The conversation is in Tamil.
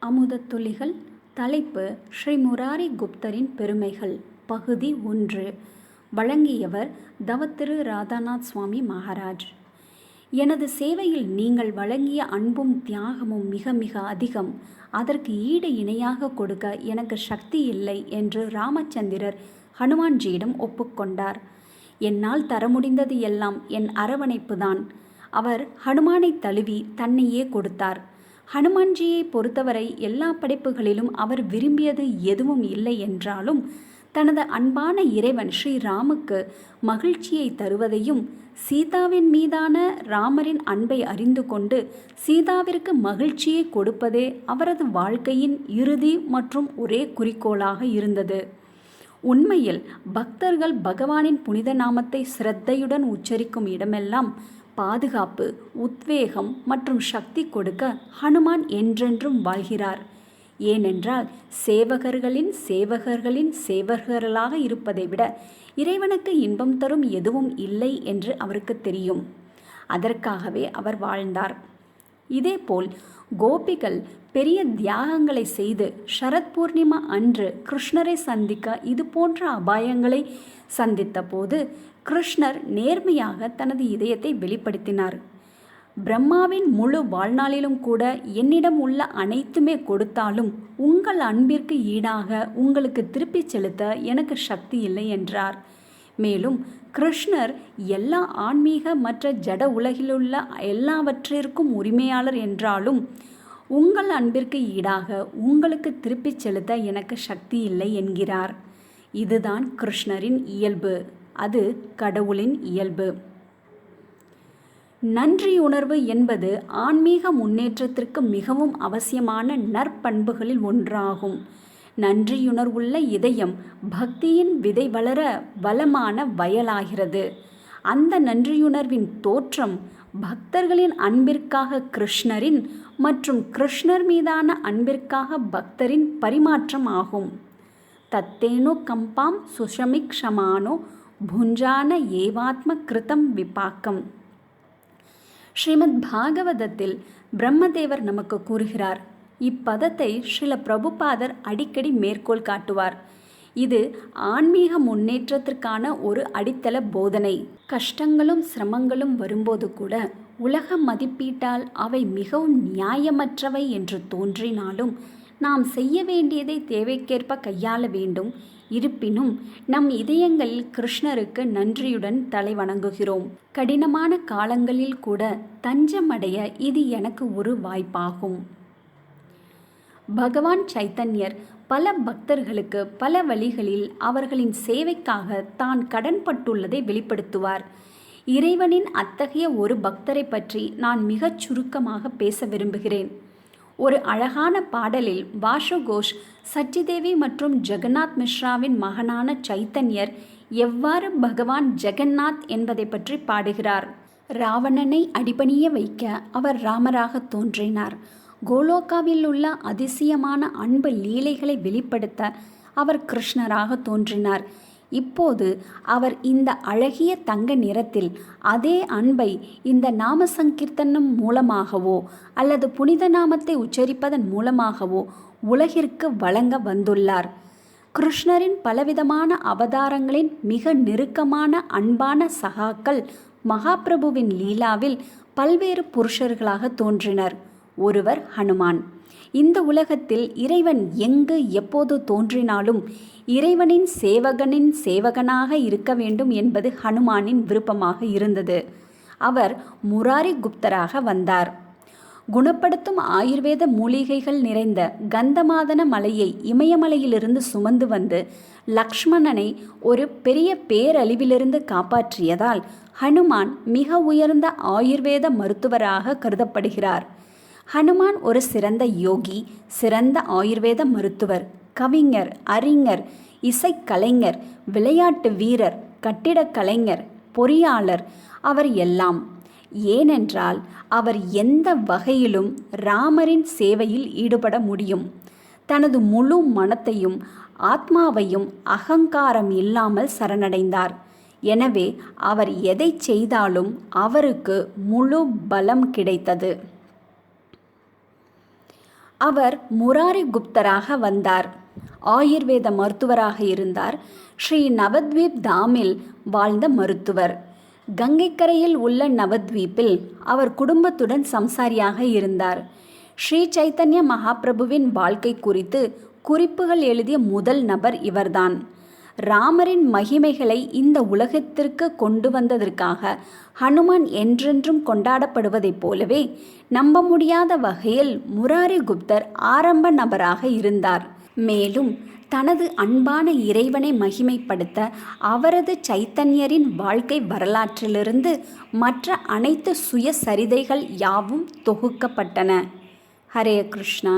அமுதத் துளிகள். தலைப்பு: ஸ்ரீ முராரி குப்தரின் பெருமைகள். பகுதி 1. வழங்கியவர் தவத்திரு ராதாநாத் சுவாமி மகாராஜ். எனது சேவையில் நீங்கள் வழங்கிய அன்பும் தியாகமும் மிக மிக அதிகம். அதற்கு ஈடு இணையாக கொடுக்க எனக்கு சக்தி இல்லை என்று ராமச்சந்திரர் ஹனுமான்ஜியிடம் ஒப்புக்கொண்டார். என்னால் தர முடிந்தது எல்லாம் என் அரவணைப்புதான். அவர் ஹனுமானை தழுவி தன்னையே கொடுத்தார். ஹனுமான்ஜியை பொறுத்தவரை எல்லா படைப்புகளிலும் அவர் விரும்பியது எதுவும் இல்லை என்றாலும் தனது அன்பான இறைவன் ஸ்ரீராமுக்கு மகிழ்ச்சியை தருவதையும் சீதாவின் மீதான ராமரின் அன்பை அறிந்து கொண்டு சீதாவிற்கு மகிழ்ச்சியை கொடுப்பதே அவரது வாழ்க்கையின் இறுதி மற்றும் ஒரே குறிக்கோளாக இருந்தது. உண்மையில் பக்தர்கள் பகவானின் புனித நாமத்தை சிரத்தையுடன் உச்சரிக்கும் இடமெல்லாம் பாதுகாப்பு, உத்வேகம் மற்றும் சக்தி கொடுக்க ஹனுமான் என்றென்றும் வாழ்கிறார். ஏனென்றால் சேவகர்களின் சேவகர்களின் சேவகர்களாக இருப்பதை விட இறைவனுக்கு இன்பம் தரும் எதுவும் இல்லை என்று அவருக்கு தெரியும். அதற்காகவே அவர் வாழ்ந்தார். இதேபோல் கோபிகள் பெரிய தியாகங்களை செய்து சரத் பூர்ணிமா அன்று கிருஷ்ணரை சந்திக்க இது போன்ற அபாயங்களை சந்தித்த போது கிருஷ்ணர் நேர்மையாக தனது இதயத்தை வெளிப்படுத்தினார். பிரம்மாவின் முழு வாழ்நாளிலும் கூட என்னிடம் உள்ள அனைத்துமே கொடுத்தாலும் உங்கள் அன்பிற்கு ஈடாக உங்களுக்கு திருப்பிச் செலுத்த எனக்கு சக்தி இல்லை என்றார். மேலும் கிருஷ்ணர் எல்லா ஆன்மீக மற்ற ஜட உலகிலுள்ள எல்லாவற்றிற்கும் உரிமையாளர் என்றாலும் உங்கள் அன்பிற்கு ஈடாக உங்களுக்கு திருப்பிச் செலுத்த எனக்கு சக்தி இல்லை என்கிறார். இதுதான் கிருஷ்ணரின் இயல்பு. அது கடவுளின் இயல்பு. நன்றியுணர்வு என்பது ஆன்மீக முன்னேற்றத்திற்கு மிகவும் அவசியமான நற்பண்புகளில் ஒன்றாகும். நன்றியுணர்வுள்ள இதயம் பக்தியின் விதை வளர வளமான வயலாகிறது. அந்த நன்றியுணர்வின் தோற்றம் பக்தர்களின் அன்பிற்காக கிருஷ்ணரின் மற்றும் கிருஷ்ணர் மீதான அன்பிற்காக பக்தரின் பரிமாற்றம் ஆகும். தத்தேனோ கம்பாம் சுஷமிக் ஷமானோ புஞ்சான ஏவாத்ம கிருதம் விபாக்கம். ஸ்ரீமத் பாகவதத்தில் பிரம்மதேவர் நமக்கு கூறுகிறார். இப்பதத்தை ஸ்ரீல பிரபுபாதர் அடிக்கடி மேற்கோள் காட்டுவார். இது ஆன்மீக முன்னேற்றத்திற்கான ஒரு அடித்தள போதனை. கஷ்டங்களும் சிரமங்களும் வரும்போது கூட உலக மதிப்பீட்டால் அவை மிகவும் நியாயமற்றவை என்று தோன்றினாலும் நாம் செய்ய வேண்டியதை தேவைக்கேற்ப கையாள வேண்டும். இருப்பினும் நம் இதயங்களில் கிருஷ்ணருக்கு நன்றியுடன் தலை வணங்குகிறோம். கடினமான காலங்களில் கூட தஞ்சமடைய இது எனக்கு ஒரு வாய்ப்பாகும். பகவான் சைத்தன்யர் பல பக்தர்களுக்கு பல வழிகளில் அவர்களின் சேவைக்காக தான் கடன்பட்டுள்ளதை வெளிப்படுத்துவார். இறைவனின் அத்தகைய ஒரு பக்தரை பற்றி நான் மிகச் சுருக்கமாக பேச விரும்புகிறேன். ஒரு அழகான பாடலில் வாஷு கோஷ் சச்சிதேவி மற்றும் ஜெகநாத் மிஸ்ராவின் மகனான சைத்தன்யர் எவ்வாறு பகவான் ஜெகநாத் என்பதை பற்றி பாடுகிறார். ராவணனை அடிபணிய வைக்க அவர் ராமராக தோன்றினார். கோலோகாவில் உள்ள அதிசயமான அன்பு லீலைகளை வெளிப்படுத்த அவர் கிருஷ்ணராக தோன்றினார். இப்போது அவர் இந்த அழகிய தங்க நிறத்தில் அதே அன்பை இந்த நாம சங்கீர்த்தனம் மூலமாகவோ அல்லது புனித நாமத்தை உச்சரிப்பதன் மூலமாகவோ உலகிற்கு வழங்க வந்துள்ளார். கிருஷ்ணரின் பலவிதமான அவதாரங்களின் மிக நெருக்கமான அன்பான சகாக்கள் மகாபிரபுவின் லீலாவில் பல்வேறு புருஷர்களாக தோன்றினர். ஒருவர் ஹனுமான். இந்த உலகத்தில் இறைவன் எங்கு எப்போது தோன்றினாலும் இறைவனின் சேவகனாக இருக்க வேண்டும் என்பது ஹனுமானின் விருப்பமாக இருந்தது. அவர் முராரி குப்தராக வந்தார். குணப்படுத்தும் ஆயுர்வேத மூலிகைகள் நிறைந்த கந்தமாதன மலையை இமயமலையிலிருந்து சுமந்து வந்து லக்ஷ்மணனை ஒரு பெரிய பேரழிவிலிருந்து காப்பாற்றியதால் ஹனுமான் மிக உயர்ந்த ஆயுர்வேத மருத்துவராக கருதப்படுகிறார். ஹனுமான் ஒரு சிறந்த யோகி, சிறந்த ஆயுர்வேத மருத்துவர், கவிஞர், அறிஞர், இசைக்கலைஞர், விளையாட்டு வீரர், கட்டிடக் கலைஞர், பொறியாளர், அவர் எல்லாம். ஏனென்றால் அவர் எந்த வகையிலும் ராமரின் சேவையில் ஈடுபட முடியும். தனது முழு மனத்தையும் ஆத்மாவையும் அகங்காரம் இல்லாமல் சரணடைந்தார். எனவே அவர் எதை செய்தாலும் அவருக்கு முழு பலம் கிடைத்தது. அவர் முராரி குப்தராக வந்தார். ஆயுர்வேத மருத்துவராக இருந்தார். ஸ்ரீ நவத்வீப் தாமில் வாழ்ந்த மருத்துவர். கங்கைக்கரையில் உள்ள நவத்வீப்பில் அவர் குடும்பத்துடன் சம்சாரியாக இருந்தார். ஸ்ரீ சைத்தன்ய மகாபிரபுவின் வாழ்க்கை குறித்து குறிப்புகள் எழுதிய முதல் நபர் இவர்தான். ராமரின் மகிமைகளை இந்த உலகத்திற்கு கொண்டு வந்ததற்காக ஹனுமான் என்றென்றும் கொண்டாடப்படுவதைப் போலவே நம்ப முடியாத வகையில் முராரி குப்தர் ஆரம்ப நபராக இருந்தார். மேலும் தனது அன்பான இறைவனை மகிமைப்படுத்த அவரது சைத்தன்யரின் வாழ்க்கை வரலாற்றிலிருந்து மற்ற அனைத்து சுயசரிதைகள் யாவும் தொகுக்கப்பட்டன. ஹரே கிருஷ்ணா.